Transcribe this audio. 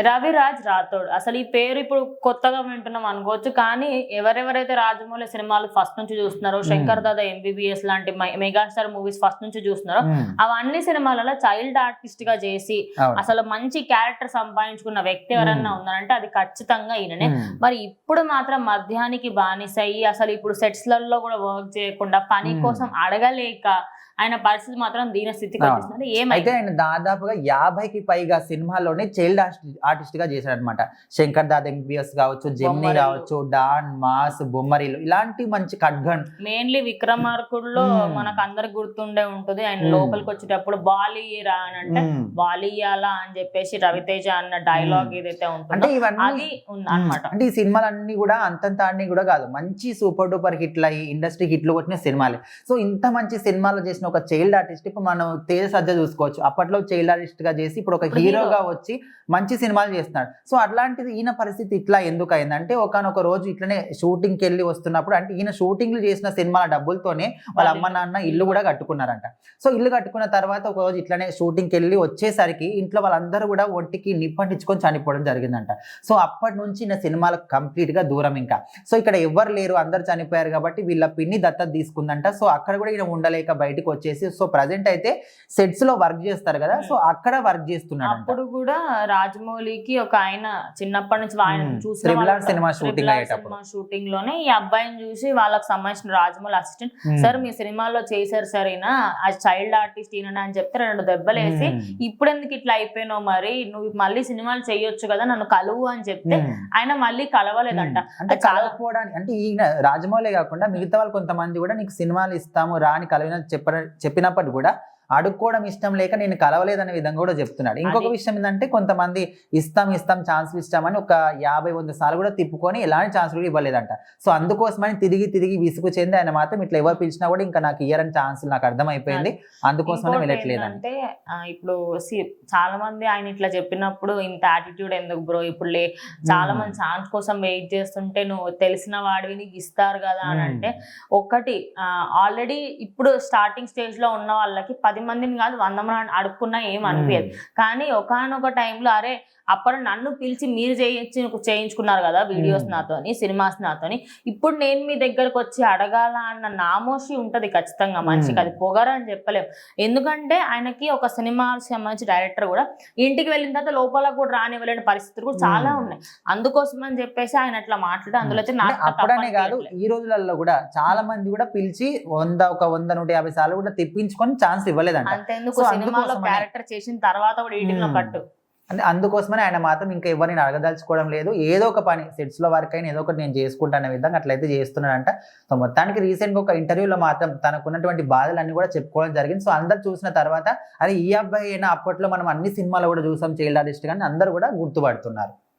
రవిరాజ్ రాథోడ్ అసలు ఈ పేరు ఇప్పుడు కొత్తగా వింటున్నాం అనుకోవచ్చు, కానీ ఎవరెవరైతే రాజమౌళి సినిమాలు ఫస్ట్ నుంచి చూస్తున్నారో, శంకర్ దాదా ఎంబీబీఎస్ లాంటి మెగాస్టార్ మూవీస్ ఫస్ట్ నుంచి చూస్తున్నారో, అవన్నీ సినిమాలలో చైల్డ్ ఆర్టిస్ట్ గా చేసి అసలు మంచి క్యారెక్టర్ సంపాదించుకున్న వ్యక్తి ఎవరన్నా ఉన్నారంటే అది ఖచ్చితంగా ఈయననే. మరి ఇప్పుడు మాత్రం మద్యానికి బానిసయ్యి అసలు ఇప్పుడు సెట్స్ లలో కూడా వర్క్ చేయకుండా పని కోసం అడగలేక ఆయన పరిస్థితి మాత్రం దీని స్థితికి వచ్చేసింది. అయితే ఆయన దాదాపుగా 50కి పైగా సినిమాల్లోనే చైల్డ్ ఆర్టిస్ట్ గా చేశాడు అనమాట. శంకర్ దాదా ఎంబీబీఎస్ కావచ్చు, జెమినీ కావచ్చు, డాన్, మాస్, బొమ్మరిలు, ఇలాంటి మంచి ఖడ్గన్, మెయిన్లీ విక్రమార్కుడులో మనకు అందరికి గుర్తుండే ఉంటుంది. ఆయన లోపలికి వచ్చేటప్పుడు బాలియరా అని అంటే బాలియాలా అని చెప్పేసి రవితేజ అన్న డైలాగ్ ఏదైతే ఉంటుందో అది ఉంది అనమాట. అంటే ఈ సినిమాలన్నీ కూడా అంతంత అన్ని కూడా కాదు, మంచి సూపర్ డూపర్ హిట్లు అయ్యి ఇండస్ట్రీ హిట్లు కొట్టిన సినిమాలే. సో ఇంత మంచి సినిమాలు చేసిన ఒక చైల్డ్ ఆర్టిస్ట్ ఇప్పుడు మనం తేజ సజ్జ చూసుకోవచ్చు. అప్పట్లో చైల్డ్ ఆర్టిస్ట్ గా చేసి ఇప్పుడు ఒక హీరోగా వచ్చి మంచి సినిమాలు చేస్తున్నాడు. సో అట్లాంటిది ఈయన పరిస్థితి ఇట్లా ఎందుకు అయిందంటే, ఒకనొక రోజు ఇట్లనే షూటింగ్కి వెళ్ళి వస్తున్నప్పుడు, అంటే ఈయన షూటింగ్లు చేసిన సినిమాల డబ్బులతోనే వాళ్ళ అమ్మ నాన్న ఇల్లు కూడా కట్టుకున్నారంట. సో ఇల్లు కట్టుకున్న తర్వాత ఒక రోజు ఇట్లనే షూటింగ్కి వెళ్ళి వచ్చేసరికి ఇంట్లో వాళ్ళందరూ కూడా ఒంటికి నిప్పంటించుకొని చనిపోవడం జరిగిందంట. సో అప్పటి నుంచి ఈయన సినిమాలకు కంప్లీట్ గా దూరం. ఇంకా సో ఇక్కడ ఎవరు లేరు, అందరు చనిపోయారు కాబట్టి వీళ్ళ పిన్ని దత్తత తీసుకుందంట. సో అక్కడ కూడా ఈయన ఉండలేక బయటకు వచ్చేసి, సో ప్రజెంట్ అయితే సెట్స్ లో వర్క్ చేస్తారు కదా, సో అక్కడ వర్క్ చేస్తున్నాడు. అప్పుడు కూడా రాజమౌళికి ఒక ఆయన చిన్నప్పటి నుంచి ఆయన సినిమా షూటింగ్ లోనే ఈ అబ్బాయిని చూసి వాళ్ళకి సంబంధించిన రాజమౌళి అసిస్టెంట్, సార్ మీ సినిమాలో చేశారు సార్ ఈయన ఆ చైల్డ్ ఆర్టిస్ట్ ఈయన అని చెప్తే 2 దెబ్బలు వేసి, ఇప్పుడు ఎందుకు ఇట్లా అయిపోయినావు, మరి నువ్వు మళ్ళీ సినిమాలు చేయొచ్చు కదా, నన్ను కలువు అని చెప్తే ఆయన మళ్ళీ కలవలేదంట. అంటే కలవకపోవడానికి అంటే ఈయన రాజమౌళి కాకుండా మిగతా వాళ్ళు కొంతమంది కూడా నీకు సినిమాలు ఇస్తాము రా అని కలిగిన చెప్పినప్పటికీ కూడా అడుక్కోవడం ఇష్టం లేక నేను కలవలేదనే విధంగా కూడా చెప్తున్నాడు. ఇంకొక విషయం ఏంటంటే, కొంతమంది ఇస్తాం ఛాన్సులు ఇస్తామని ఒక 50-100 సార్లు కూడా తిప్పుకొని ఎలాంటి ఛాన్సులు కూడా ఇవ్వలేదంట. సో అందుకోసమని తిరిగి విసుగు చెంది ఆయన మాత్రం ఇట్లా ఎవరు పిలిచినా కూడా ఇంకా నాకు ఇయ్యరని ఛాన్సులు నాకు అర్థమైపోయింది, అందుకోసమనే వెళ్ళట్లేదు అంటే. ఇప్పుడు చాలా మంది ఆయన ఇట్లా చెప్పినప్పుడు ఇంత యాటిట్యూడ్ ఎందుకు బ్రో, ఇప్పుడు చాలా మంది ఛాన్స్ కోసం వెయిట్ చేస్తుంటే నువ్వు తెలిసిన వాడివి నీకు ఇస్తారు కదా అని అంటే, ఒకటి ఆల్రెడీ ఇప్పుడు స్టార్టింగ్ స్టేజ్ లో ఉన్న వాళ్ళకి 10 మందిని కాదు 100 మంది అడుక్కున్నా ఏం అనిపించదు. కానీ ఒకనొక టైంలో అరే అప్పుడు నన్ను పిలిచి మీరు చేయించుకున్నారు కదా వీడియోస్ నాతోని, సినిమాస్ నాతోని, ఇప్పుడు నేను మీ దగ్గరకు వచ్చి అడగాల అన్న నామోషి ఉంటది ఖచ్చితంగా మనిషికి. అది పొగరు అని చెప్పలేము. ఎందుకంటే ఆయనకి ఒక సినిమాకి సంబంధించి డైరెక్టర్ కూడా ఇంటికి వెళ్ళిన తర్వాత లోపల కూడా రానివ్వలేని పరిస్థితులు కూడా చాలా ఉన్నాయి. అందుకోసం అని చెప్పేసి ఆయన అట్లా మాట్లాడి అందులో అప్పుడనే కాదు ఈ రోజులలో కూడా చాలా మంది కూడా పిలిచి 100-150 సార్లు కూడా తెప్పించుకొని ఛాన్స్ ఇవ్వలేదు. అంతేందుకు సినిమాలో క్యారెక్టర్ చేసిన తర్వాత కూడా ఈటింగ్ కట్టు అంటే అందుకోసమని ఆయన మాత్రం ఇంకా ఎవరిని అడగదలుచుకోవడం లేదు. ఏదో ఒక పని సెట్స్ లో వర్క్ అయినా ఏదో ఒకటి నేను చేసుకుంటానే విధంగా అట్లయితే చేస్తున్నాడంట. సో మొత్తానికి రీసెంట్ గా ఒక ఇంటర్వ్యూలో మాత్రం తనకున్నటువంటి బాధలన్నీ కూడా చెప్పుకోవడం జరిగింది. సో అందరు చూసిన తర్వాత అరే ఈ అబ్బాయి అయినా అప్పట్లో మనం అన్ని సినిమాలు కూడా చూసాం చైల్డ్ ఆర్టిస్ట్ కానీ అందరూ కూడా గుర్తుపడుతున్నారు.